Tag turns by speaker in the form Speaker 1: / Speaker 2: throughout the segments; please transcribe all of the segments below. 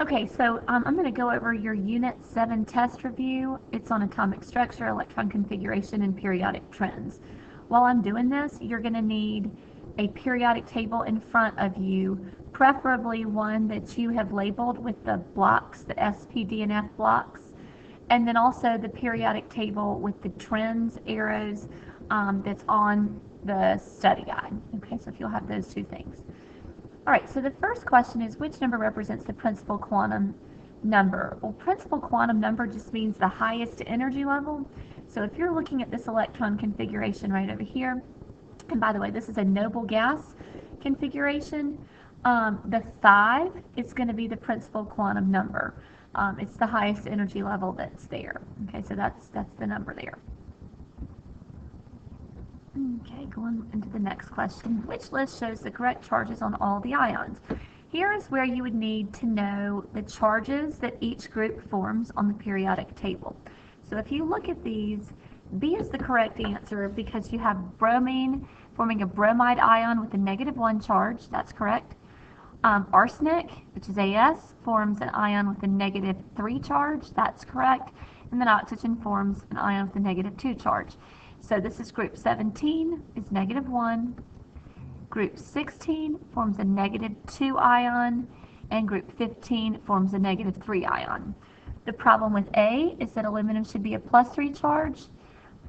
Speaker 1: Okay, so I'm going to go over your Unit 7 test review. It's on atomic structure, electron configuration, and periodic trends. While I'm doing this, you're going to need a periodic table in front of you, preferably one that you have labeled with the blocks, the S, P, D, and F blocks, and then also the periodic table with the trends arrows that's on the study guide. Okay, so if you'll have those two things. All right, so the first question is, which number represents the principal quantum number? Well, principal quantum number just means the highest energy level. So if you're looking at this electron configuration right over here, and by the way, this is a noble gas configuration, the 5 is going to be the principal quantum number. It's the highest energy level that's there. Okay, so that's the number there. Okay, going into the next question. Which list shows the correct charges on all the ions? Here is where you would need to know the charges that each group forms on the periodic table. So if you look at these, B is the correct answer because you have bromine forming a bromide ion with a -1 charge. That's correct. Arsenic, which is As, forms an ion with a -3 charge. That's correct. And then oxygen forms an ion with a -2 charge. So this is group 17 is -1. Group 16 forms a -2 ion, and group 15 forms a -3 ion. The problem with A is that aluminum should be a +3 charge.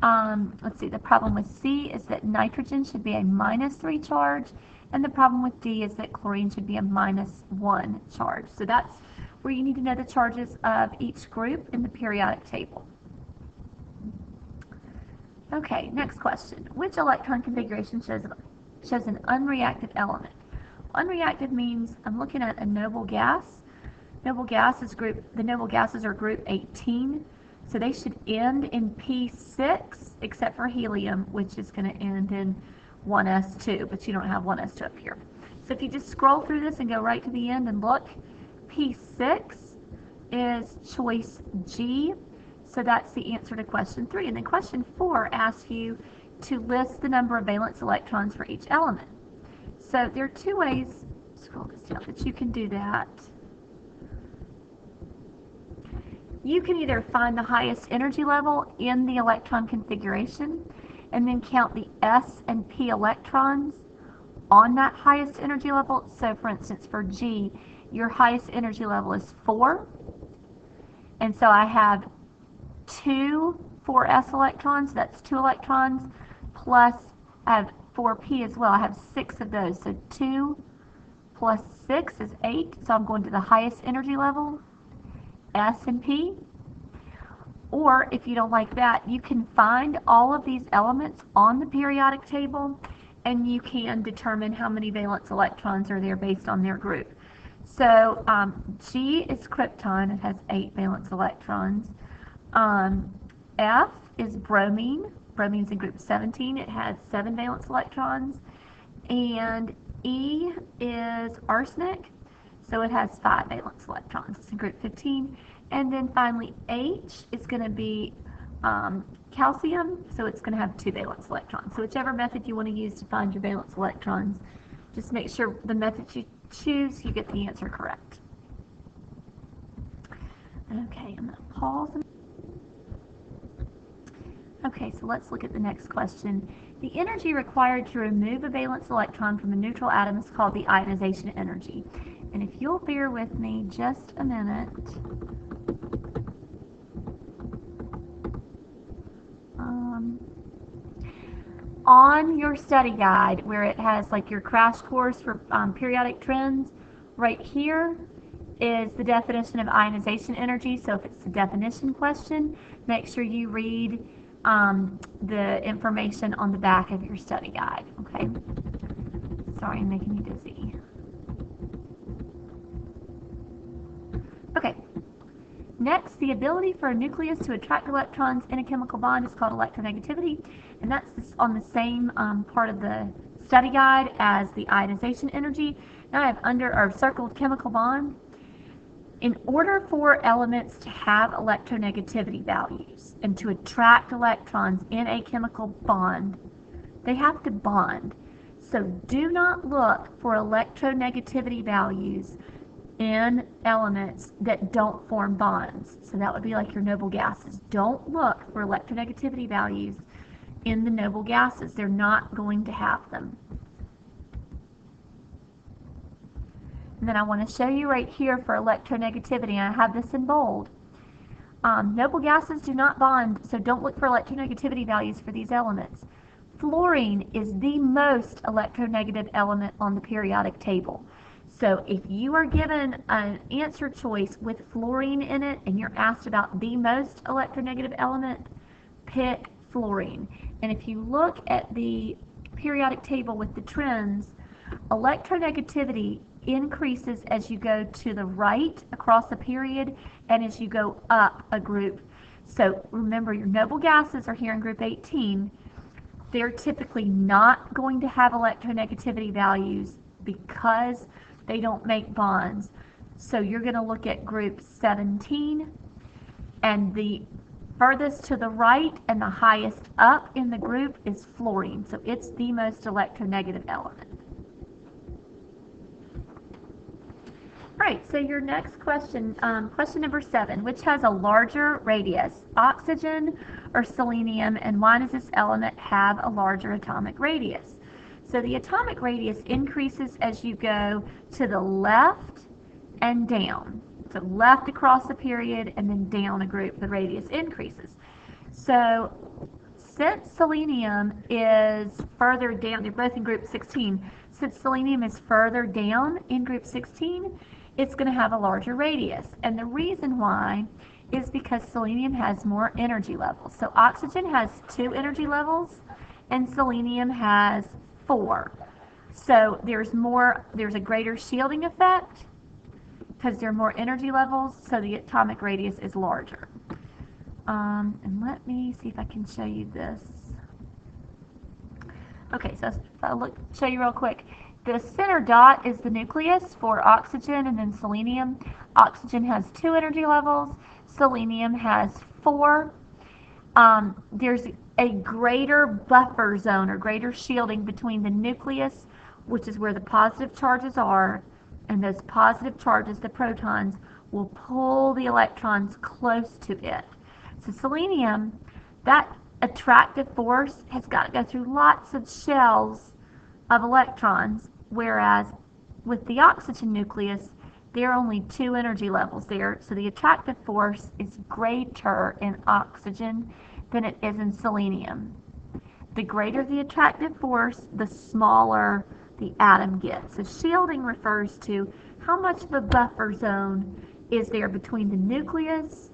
Speaker 1: Let's see, the problem with C is that nitrogen should be a -3 charge, and the problem with D is that chlorine should be a -1 charge. So that's where you need to know the charges of each group in the periodic table. Okay, next question. Which electron configuration shows an unreactive element? Unreactive means I'm looking at a noble gas. The noble gases are group 18, so they should end in P6, except for helium, which is going to end in 1s2, but you don't have 1s2 up here. So if you just scroll through this and go right to the end and look, P6 is choice G. So that's the answer to question 3. And then question 4 asks you to list the number of valence electrons for each element. So there are two ways, scroll this down, that you can do that. You can either find the highest energy level in the electron configuration and then count the S and P electrons on that highest energy level. So for instance, for G, your highest energy level is 4. And so I have 2 4s electrons, that's 2 electrons, plus I have 4p as well. I have 6 of those, so 2 plus 6 is 8, so I'm going to the highest energy level, S and P. Or if you don't like that, you can find all of these elements on the periodic table, and you can determine how many valence electrons are there based on their group. So G is krypton, it has 8 valence electrons. F is bromine. Bromine's in group 17. It has 7 valence electrons. And E is arsenic. So it has 5 valence electrons. It's in group 15. And then finally H is going to be calcium. So it's going to have 2 valence electrons. So whichever method you want to use to find your valence electrons, just make sure the method you choose, you get the answer correct. Okay, I'm going to pause. Okay, so let's look at the next question. The energy required to remove a valence electron from a neutral atom is called the ionization energy. And if you'll bear with me just a minute. On your study guide, where it has like your crash course for periodic trends, right here is the definition of ionization energy. So if it's a definition question, make sure you read the information on the back of your study guide. Okay. Sorry, I'm making you dizzy. Okay. Next, the ability for a nucleus to attract electrons in a chemical bond is called electronegativity, and that's on the same part of the study guide as the ionization energy. Now I have circled chemical bond. In order for elements to have electronegativity values and to attract electrons in a chemical bond, they have to bond. So do not look for electronegativity values in elements that don't form bonds. So that would be like your noble gases. Don't look for electronegativity values in the noble gases. They're not going to have them. And then I want to show you right here for electronegativity, and I have this in bold. Noble gases do not bond, so don't look for electronegativity values for these elements. Fluorine is the most electronegative element on the periodic table. So if you are given an answer choice with fluorine in it and you're asked about the most electronegative element, pick fluorine. And if you look at the periodic table with the trends, electronegativity increases as you go to the right across the period and as you go up a group. So remember, your noble gases are here in group 18. They're typically not going to have electronegativity values because they don't make bonds. So you're going to look at group 17, and the furthest to the right and the highest up in the group is fluorine. So it's the most electronegative element. All right, so your next question, question number 7, which has a larger radius, oxygen or selenium, and why does this element have a larger atomic radius? So the atomic radius increases as you go to the left and down. So left across the period and then down a group, the radius increases. So since selenium is further down, they're both in group 16, since selenium is further down in group 16, it's going to have a larger radius. And the reason why is because selenium has more energy levels. So oxygen has 2 energy levels and selenium has 4. So there's a greater shielding effect because there are more energy levels, so the atomic radius is larger. And let me see if I can show you this. Okay, so I'll show you real quick. The center dot is the nucleus for oxygen and then selenium. Oxygen has 2 energy levels. Selenium has 4. There's a greater buffer zone or greater shielding between the nucleus, which is where the positive charges are, and those positive charges, the protons, will pull the electrons close to it. So selenium, that attractive force has got to go through lots of shells of electrons, whereas with the oxygen nucleus, there are only 2 energy levels there, so the attractive force is greater in oxygen than it is in selenium. The greater the attractive force, the smaller the atom gets. So shielding refers to how much of a buffer zone is there between the nucleus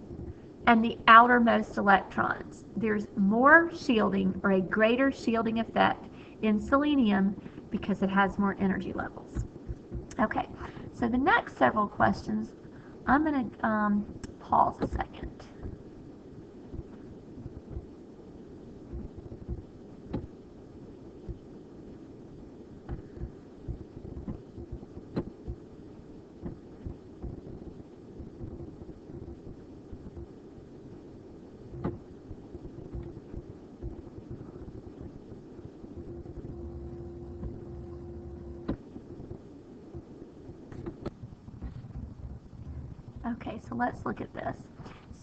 Speaker 1: and the outermost electrons. There's more shielding or a greater shielding effect in selenium because it has more energy levels. Okay, so the next several questions, I'm going to pause a second. Okay, so let's look at this.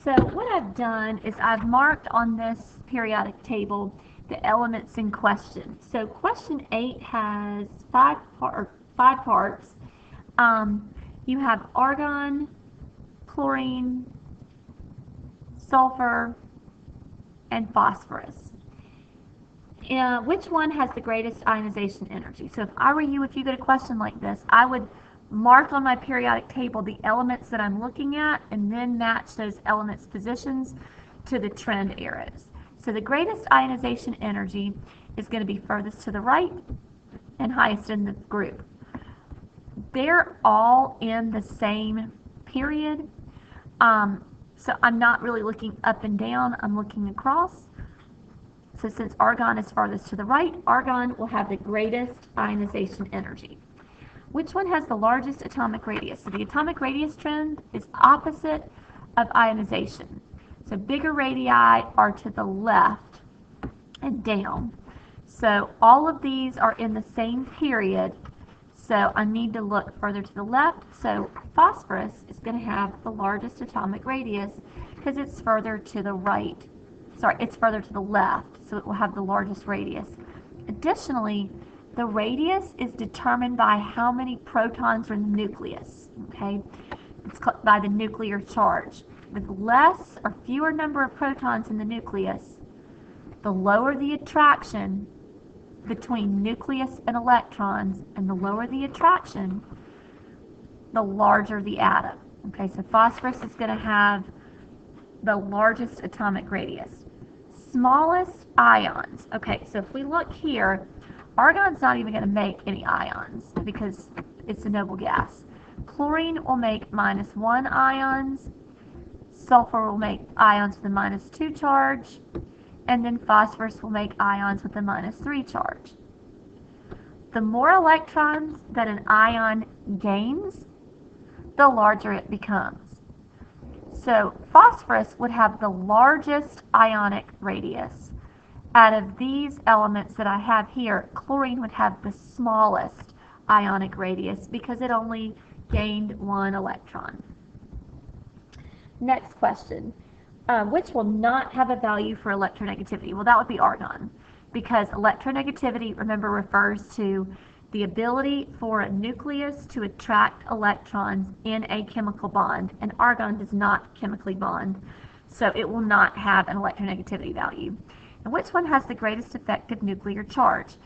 Speaker 1: So what I've done is I've marked on this periodic table the elements in question. So question 8 has 5 parts. You have argon, chlorine, sulfur, and phosphorus. Which one has the greatest ionization energy? So if I were you, if you get a question like this, I would mark on my periodic table the elements that I'm looking at and then match those elements' positions to the trend arrows. So the greatest ionization energy is going to be furthest to the right and highest in the group. They're all in the same period. So I'm not really looking up and down, I'm looking across. So since argon is farthest to the right, argon will have the greatest ionization energy. Which one has the largest atomic radius? So the atomic radius trend is opposite of ionization. So bigger radii are to the left and down. So all of these are in the same period. So So I need to look further to the left. So phosphorus is going to have the largest atomic radius because it's further to the right. Sorry, it's further to the left, so it will have the largest radius. Additionally, the radius is determined by how many protons are in the nucleus. Okay, it's by the nuclear charge. With less or fewer number of protons in the nucleus, the lower the attraction between nucleus and electrons, and the lower the attraction, the larger the atom. Okay, so phosphorus is going to have the largest atomic radius. Smallest ions. Okay, so if we look here, argon's not even going to make any ions because it's a noble gas. Chlorine will make -1 ions. Sulfur will make ions with a -2 charge. And then phosphorus will make ions with a -3 charge. The more electrons that an ion gains, the larger it becomes. So phosphorus would have the largest ionic radius. Out of these elements that I have here, chlorine would have the smallest ionic radius because it only gained 1 electron. Next question. Which will not have a value for electronegativity? Well, that would be argon, because electronegativity, remember, refers to the ability for a nucleus to attract electrons in a chemical bond, and argon does not chemically bond, so it will not have an electronegativity value. And which one has the greatest effective nuclear charge?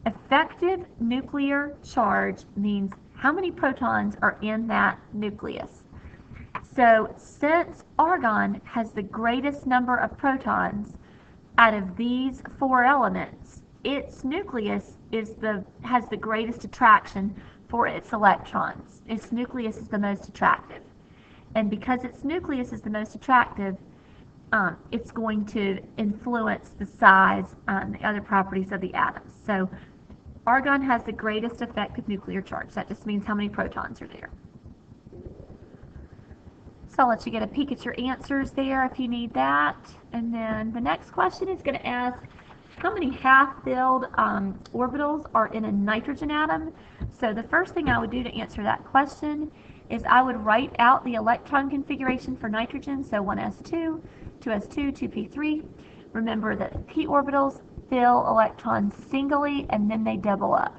Speaker 1: Effective nuclear charge means how many protons are in that nucleus. So since argon has the greatest number of protons out of these 4 elements, its nucleus has the greatest attraction for its electrons. Its nucleus is the most attractive. And because its nucleus is the most attractive, it's going to influence the size and the other properties of the atoms. So argon has the greatest effective nuclear charge. That just means how many protons are there. So I'll let you get a peek at your answers there if you need that. And then the next question is going to ask how many half-filled orbitals are in a nitrogen atom. So the first thing I would do to answer that question is I would write out the electron configuration for nitrogen. So 1s2, 2s2, 2p3. Remember that p orbitals fill electrons singly and then they double up.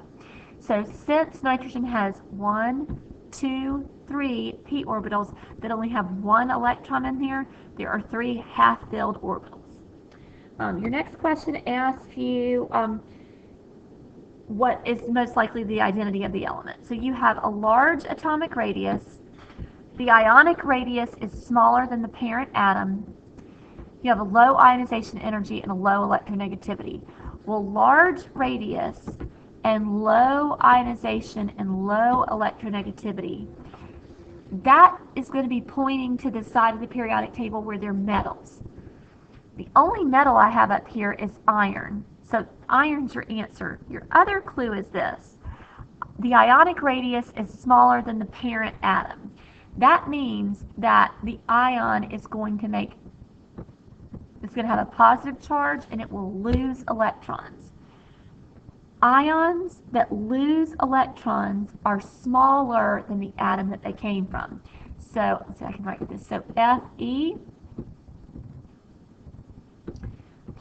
Speaker 1: So since nitrogen has 1, 2, 3 p orbitals that only have 1 electron in here, there are 3 half-filled orbitals. Your next question asks you what is most likely the identity of the element. So you have a large atomic radius. The ionic radius is smaller than the parent atom. You have a low ionization energy and a low electronegativity. Well, large radius and low ionization and low electronegativity, that is going to be pointing to the side of the periodic table where they're metals. The only metal I have up here is iron. So iron's your answer. Your other clue is this. The ionic radius is smaller than the parent atom. That means that the ion is going to have a positive charge and it will lose electrons. Ions that lose electrons are smaller than the atom that they came from. So let's see, I can write this. So Fe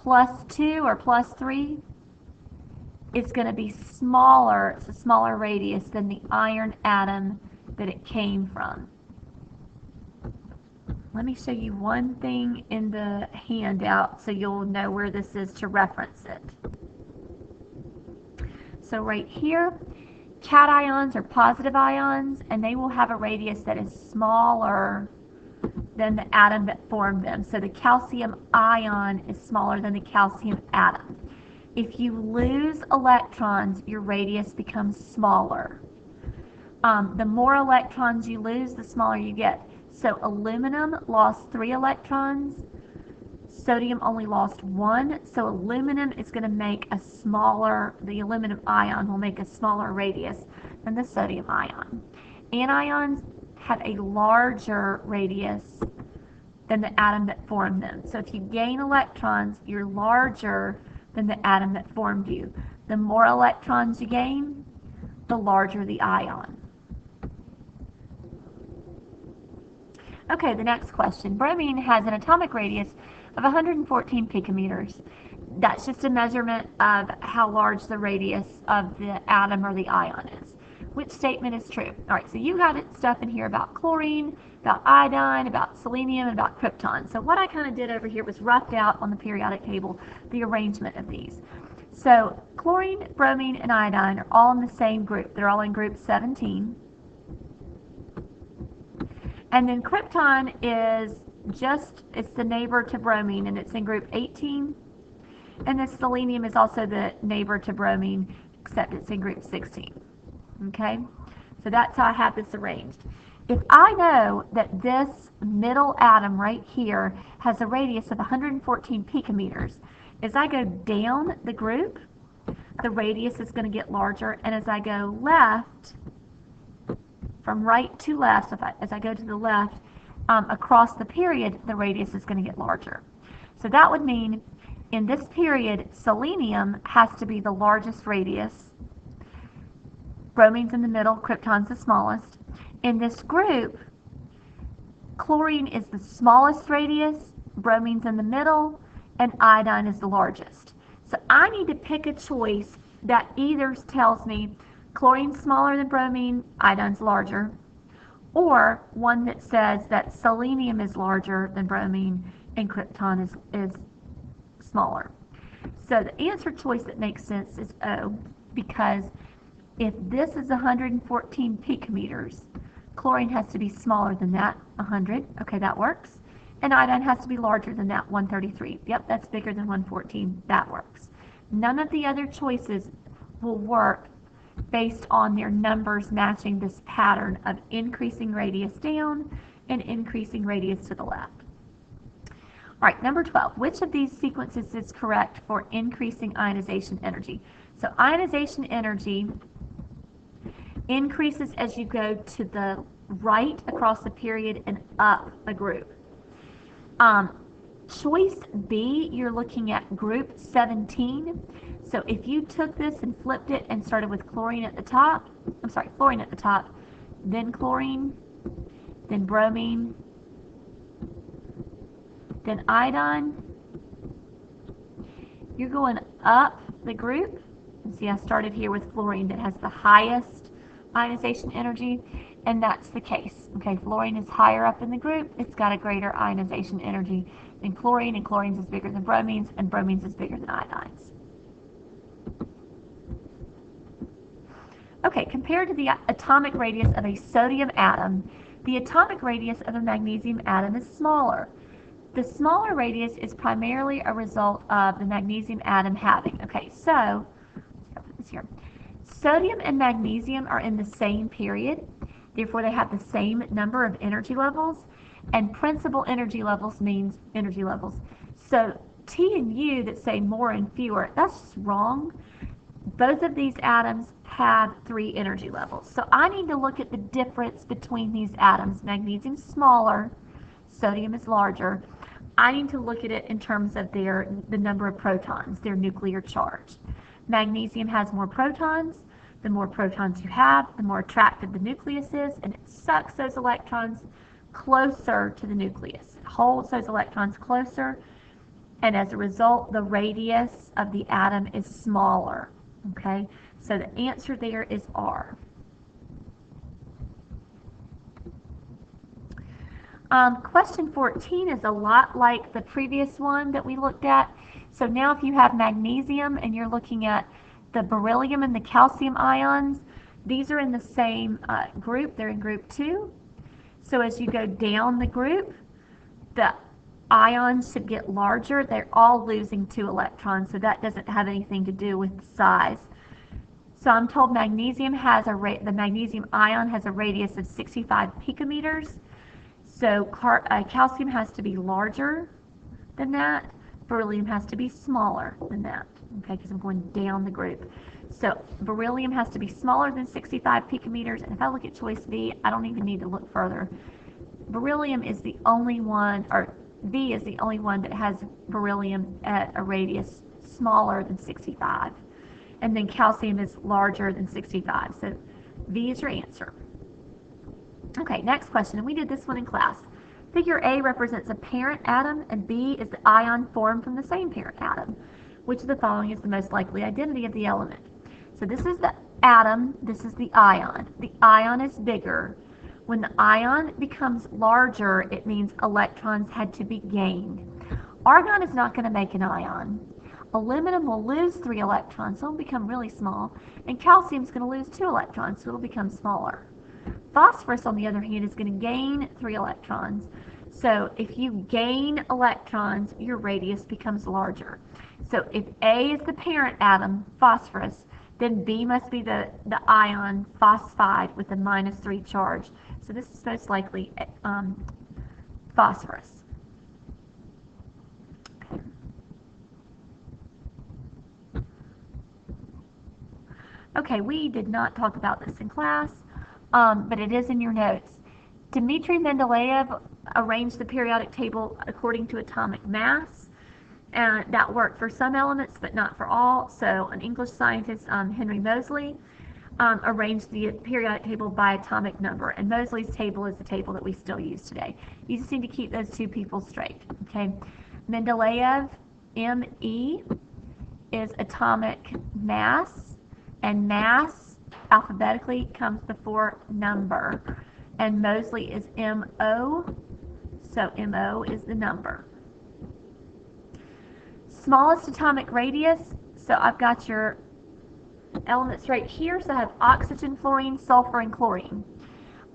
Speaker 1: +2 or +3 is going to be smaller. It's a smaller radius than the iron atom that it came from. Let me show you one thing in the handout so you'll know where this is to reference it. So right here, cations are positive ions, and they will have a radius that is smaller than the atom that formed them. So the calcium ion is smaller than the calcium atom. If you lose electrons, your radius becomes smaller. The more electrons you lose, the smaller you get. So aluminum lost 3 electrons. Sodium only lost 1. So aluminum is going to make the aluminum ion will make a smaller radius than the sodium ion. Anions have a larger radius than the atom that formed them. So if you gain electrons, you're larger than the atom that formed you. The more electrons you gain, the larger the ion. Okay, the next question. Bromine has an atomic radius of 114 picometers. That's just a measurement of how large the radius of the atom or the ion is. Which statement is true? All right, so you got stuff in here about chlorine, about iodine, about selenium, and about krypton. So what I kind of did over here was roughed out on the periodic table the arrangement of these. So chlorine, bromine, and iodine are all in the same group. They're all in group 17. And then krypton is it's the neighbor to bromine, and it's in group 18. And the selenium is also the neighbor to bromine, except it's in group 16. Okay? So that's how I have this arranged. If I know that this middle atom right here has a radius of 114 picometers, as I go down the group, the radius is going to get larger, and as I go left, from right to left, as I go to the left, across the period, the radius is going to get larger. So that would mean in this period, selenium has to be the largest radius. Bromine's in the middle, krypton's the smallest. In this group, chlorine is the smallest radius, bromine's in the middle, and iodine is the largest. So I need to pick a choice that either tells me chlorine's smaller than bromine, iodine's larger, or one that says that selenium is larger than bromine and krypton is smaller. So the answer choice that makes sense is O, because if this is 114 picometers, chlorine has to be smaller than that, 100. Okay, that works. And iodine has to be larger than that, 133. Yep, that's bigger than 114. That works. None of the other choices will work based on their numbers matching this pattern of increasing radius down and increasing radius to the left. All right, number 12. Which of these sequences is correct for increasing ionization energy? So ionization energy increases as you go to the right across the period and up a group. Choice B, you're looking at group 17. So if you took this and flipped it and started with fluorine at the top, then chlorine, then bromine, then iodine, you're going up the group. And see, I started here with fluorine that has the highest ionization energy, and that's the case. Okay, fluorine is higher up in the group. It's got a greater ionization energy than chlorine, and chlorine's is bigger than bromine's, and bromine's is bigger than iodine's. Okay, compared to the atomic radius of a sodium atom, the atomic radius of a magnesium atom is smaller. The smaller radius is primarily a result of the magnesium atom having. Okay, so I'll put this here. Sodium and magnesium are in the same period, therefore they have the same number of energy levels, and principal energy levels means energy levels. So T and U that say more and fewer, that's just wrong. Both of these atoms have 3 energy levels. So I need to look at the difference between these atoms. Magnesium's smaller, sodium is larger. I need to look at it in terms of the number of protons, their nuclear charge. Magnesium has more protons. The more protons you have, the more attractive the nucleus is, and it sucks those electrons closer to the nucleus. It holds those electrons closer, and as a result, the radius of the atom is smaller. Okay, so the answer there is R. Question 14 is a lot like the previous one that we looked at. So now if you have magnesium and you're looking at the beryllium and the calcium ions, these are in the same group. They're in group 2. So as you go down the group, the ions should get larger. They're all losing 2 electrons, so that doesn't have anything to do with size. So I'm told magnesium has the magnesium ion has a radius of 65 picometers. So calcium has to be larger than that. Beryllium has to be smaller than that. Okay, because I'm going down the group. So beryllium has to be smaller than 65 picometers. And if I look at choice B, I don't even need to look further. Beryllium is the only one, or B is the only one that has beryllium at a radius smaller than 65. And then calcium is larger than 65. So V is your answer. Okay, next question, and we did this one in class. Figure A represents a parent atom, and B is the ion formed from the same parent atom. Which of the following is the most likely identity of the element? So this is the atom, this is the ion. The ion is bigger. When the ion becomes larger, it means electrons had to be gained. Argon is not going to make an ion. Aluminum will lose 3 electrons, so it'll become really small. And calcium is going to lose 2 electrons, so it'll become smaller. Phosphorus, on the other hand, is going to gain 3 electrons. So if you gain electrons, your radius becomes larger. So if A is the parent atom, phosphorus, then B must be the ion phosphide with a -3 charge. So this is most likely phosphorus. Okay, we did not talk about this in class, but it is in your notes. Dmitry Mendeleev arranged the periodic table according to atomic mass, and that worked for some elements, but not for all. So an English scientist, Henry Moseley, arranged the periodic table by atomic number, and Moseley's table is the table that we still use today. You just need to keep those two people straight, okay? Mendeleev, M-E, is atomic mass, and mass alphabetically comes before number, and Moseley is M-O, so M-O is the number. Smallest atomic radius, so I've got your elements right here. So I have oxygen, fluorine, sulfur, and chlorine.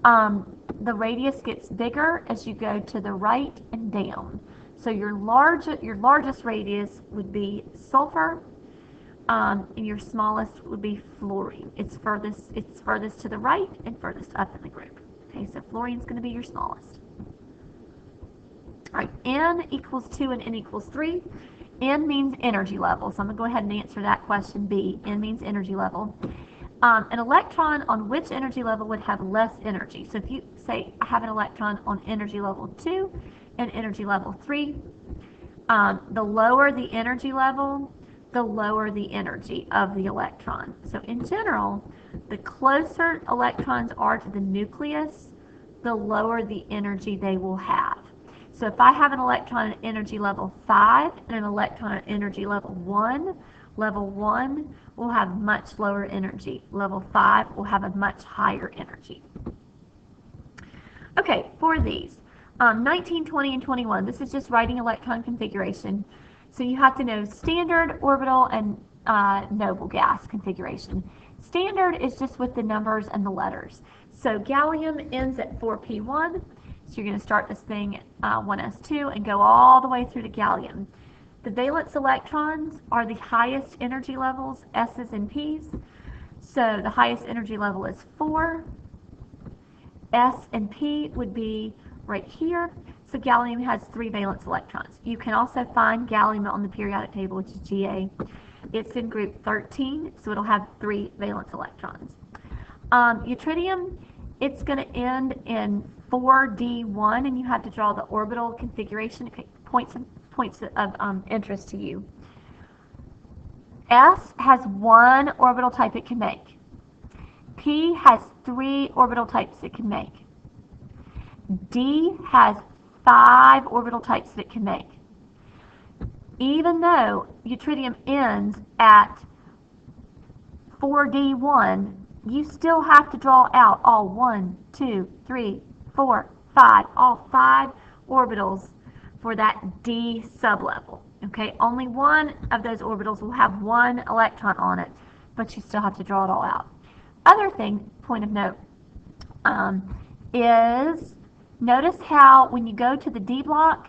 Speaker 1: The radius gets bigger as you go to the right and down. So your largest radius would be sulfur, and your smallest would be fluorine. It's furthest to the right and furthest up in the group. Okay, so fluorine is going to be your smallest. All right, N equals 2 and N equals 3. N means energy level, so I'm going to go ahead and answer that question B. N means energy level. An electron on which energy level would have less energy? So if you say I have an electron on energy level 2 and energy level 3, the lower the energy level, the lower the energy of the electron. So in general, the closer electrons are to the nucleus, the lower the energy they will have. So if I have an electron at energy level 5 and an electron at energy level 1 will have much lower energy. Level 5 will have a much higher energy. Okay, for these, 19, 20, and 21, this is just writing electron configuration. So you have to know standard, orbital, and noble gas configuration. Standard is just with the numbers and the letters. So gallium ends at 4p1. So you're going to start this thing at 1s2 and go all the way through to gallium. The valence electrons are the highest energy levels, S's and P's. So the highest energy level is 4. S and P would be right here. So gallium has 3 valence electrons. You can also find gallium on the periodic table, which is Ga. It's in group 13, so it'll have 3 valence electrons. Yttrium, it's going to end in 4d1, and you have to draw the orbital configuration. Okay, points of interest to you. S has 1 orbital type it can make. P has 3 orbital types it can make. D has 5 orbital types that it can make. Even though yttrium ends at 4d1, you still have to draw out all 1, 2, 3, 4, 5, all 5 orbitals for that D sublevel. Okay, only one of those orbitals will have 1 electron on it, but you still have to draw it all out. Other thing, point of note, is notice how when you go to the D block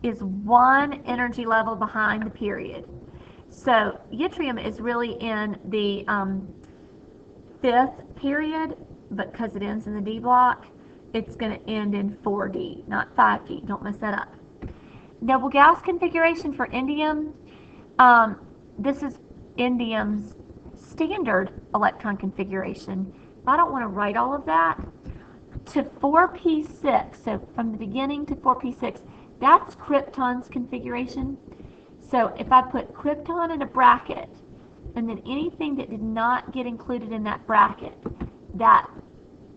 Speaker 1: is 1 energy level behind the period. So yttrium is really in the 5th period, but because it ends in the D block, it's going to end in 4D, not 5D. Don't mess that up. Noble gas configuration for indium. This is indium's standard electron configuration. I don't want to write all of that. To 4p6, so from the beginning to 4p6, that's krypton's configuration. So if I put krypton in a bracket and then anything that did not get included in that bracket, that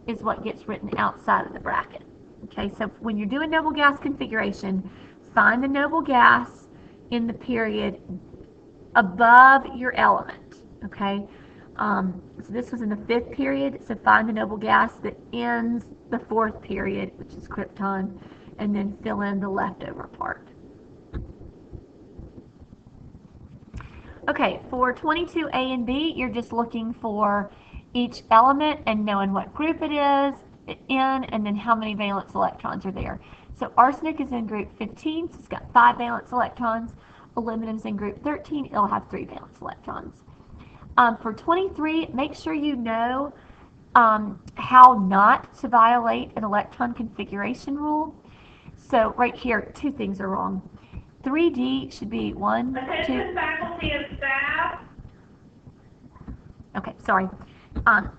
Speaker 1: is what gets written outside of the bracket. Okay, so when you're doing noble gas configuration, find the noble gas in the period above your element. Okay, so this was in the 5th period, so find the noble gas that ends the 4th period, which is krypton, and then fill in the leftover part. Okay, for 22A and B, you're just looking for each element and knowing what group it is in, and then how many valence electrons are there. So arsenic is in group 15, so it's got 5 valence electrons. Aluminum is in group 13, it'll have 3 valence electrons. For 23, make sure you know how not to violate an electron configuration rule. So right here, 2 things are wrong. 3D should be 1, 2.
Speaker 2: Attention faculty and staff.
Speaker 1: Okay, sorry.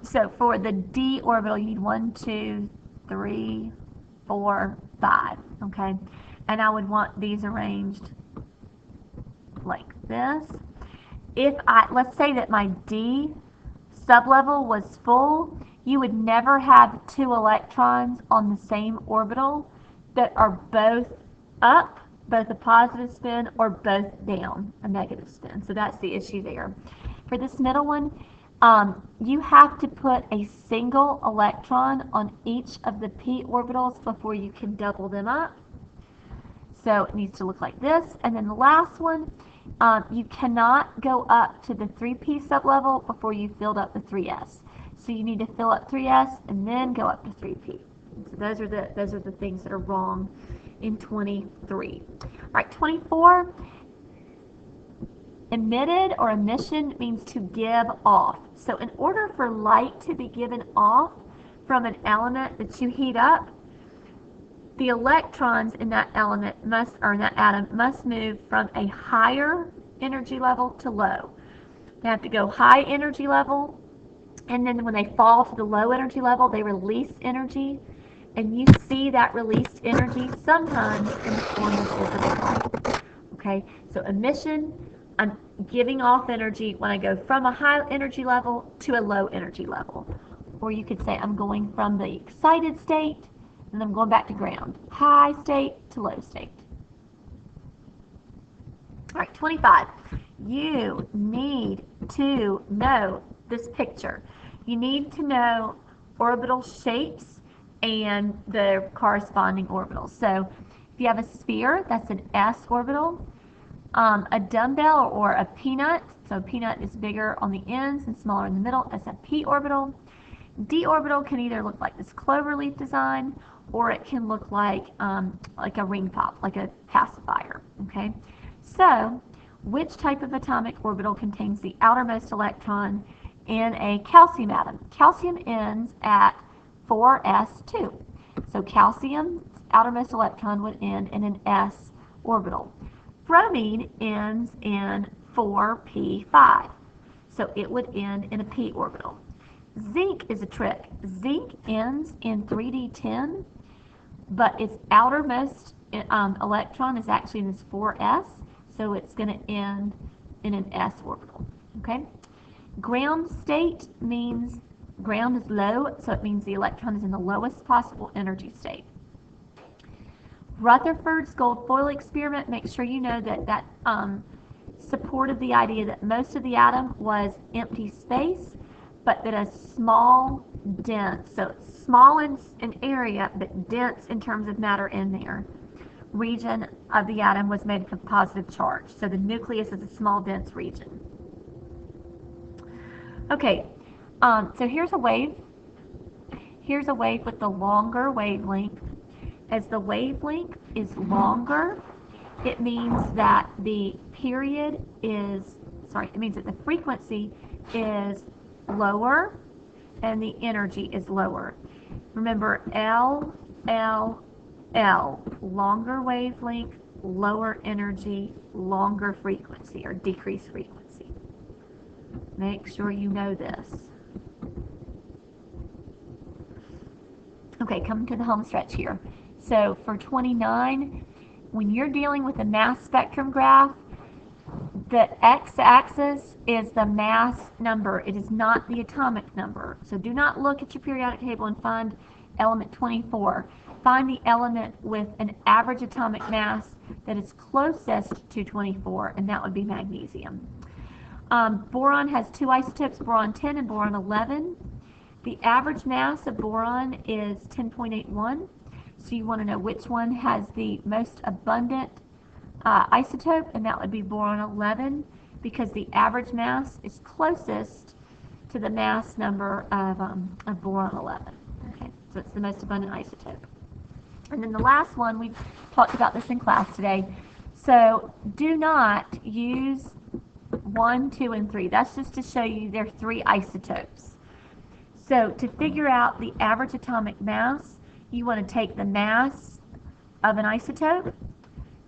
Speaker 1: So for the D orbital, you need 1, 2, 3, 4, 5. Okay, and I would want these arranged like this. Let's say that my D sublevel was full, you would never have 2 electrons on the same orbital that are both up, both a positive spin, or both down, a negative spin. So that's the issue there. For this middle one, you have to put a single electron on each of the p orbitals before you can double them up. So it needs to look like this. And then the last one, you cannot go up to the 3p sublevel before you filled up the 3s. So you need to fill up 3s and then go up to 3p. So those are the things that are wrong in 23. All right, 24. Emitted or emission means to give off. So in order for light to be given off from an element that you heat up, the electrons in that element that atom must move from a higher energy level to low. They have to go high energy level, and then when they fall to the low energy level, they release energy, and you see that released energy sometimes in the form of visible light. Okay, so emission, I'm giving off energy when I go from a high energy level to a low energy level. Or you could say I'm going from the excited state and I'm going back to ground. High state to low state. All right, 25. You need to know this picture. You need to know orbital shapes and the corresponding orbitals. So if you have a sphere, that's an s orbital. A dumbbell or a peanut, so a peanut is bigger on the ends and smaller in the middle, that's a p orbital. D orbital can either look like this cloverleaf design, or it can look like a ring pop, like a pacifier. Okay, so which type of atomic orbital contains the outermost electron in a calcium atom? Calcium ends at 4s2, so calcium's outermost electron would end in an s orbital. Bromine ends in 4p5, so it would end in a p orbital. Zinc is a trick. Zinc ends in 3d10, but its outermost electron is actually in this 4s, so it's going to end in an s orbital. Okay. Ground state means ground is low, so it means the electron is in the lowest possible energy state. Rutherford's gold foil experiment, make sure you know that supported the idea that most of the atom was empty space, but that a small, dense, so small in area, but dense in terms of matter in there, region of the atom was made of positive charge. So the nucleus is a small, dense region. Okay, so here's a wave. Here's a wave with the longer wavelength. As the wavelength is longer, it means that the frequency is lower and the energy is lower. Remember, L, longer wavelength, lower energy, longer frequency, or decreased frequency. Make sure you know this. Okay, coming to the home stretch here. So for 29, when you're dealing with a mass spectrum graph, the x-axis is the mass number. It is not the atomic number. So do not look at your periodic table and find element 24. Find the element with an average atomic mass that is closest to 24, and that would be magnesium. Boron has two isotopes, boron 10 and boron 11. The average mass of boron is 10.81, so you want to know which one has the most abundant isotope, and that would be boron 11, because the average mass is closest to the mass number of boron 11. Okay, so it's the most abundant isotope. And then the last one, we talked about this in class today. So do not use 1, 2, and 3. That's just to show you there are 3 isotopes. So to figure out the average atomic mass, you want to take the mass of an isotope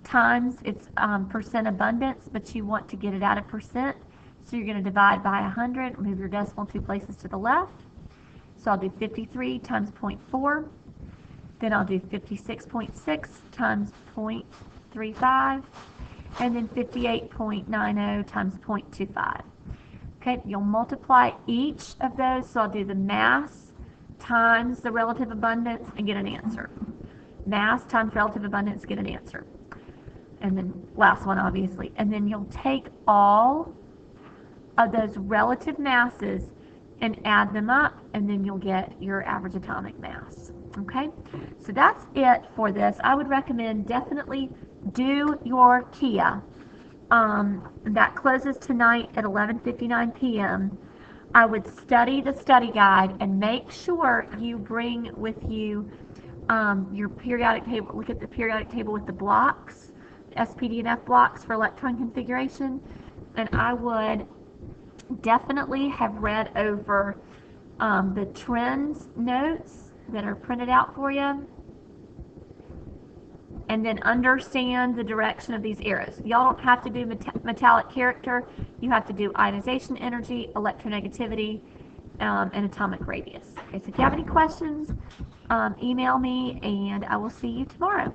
Speaker 1: times its percent abundance, but you want to get it out of percent. So you're going to divide by 100, move your decimal 2 places to the left. So I'll do 53 times 0.4. Then I'll do 56.6 times 0.35, and then 58.90 times 0.25. Okay, you'll multiply each of those, so I'll do the mass times the relative abundance and get an answer. Mass times relative abundance, get an answer. And then last one, obviously. And then you'll take all of those relative masses and add them up, and then you'll get your average atomic mass. Okay, so that's it for this. I would recommend definitely do your KIA. That closes tonight at 11:59 p.m. I would study the study guide and make sure you bring with you your periodic table. Look at the periodic table with the blocks, SPD and F blocks for electron configuration. And I would definitely have read over the trends notes that are printed out for you, and then understand the direction of these arrows. Y'all don't have to do metallic character. You have to do ionization energy, electronegativity, and atomic radius. Okay, so if you have any questions, email me, and I will see you tomorrow.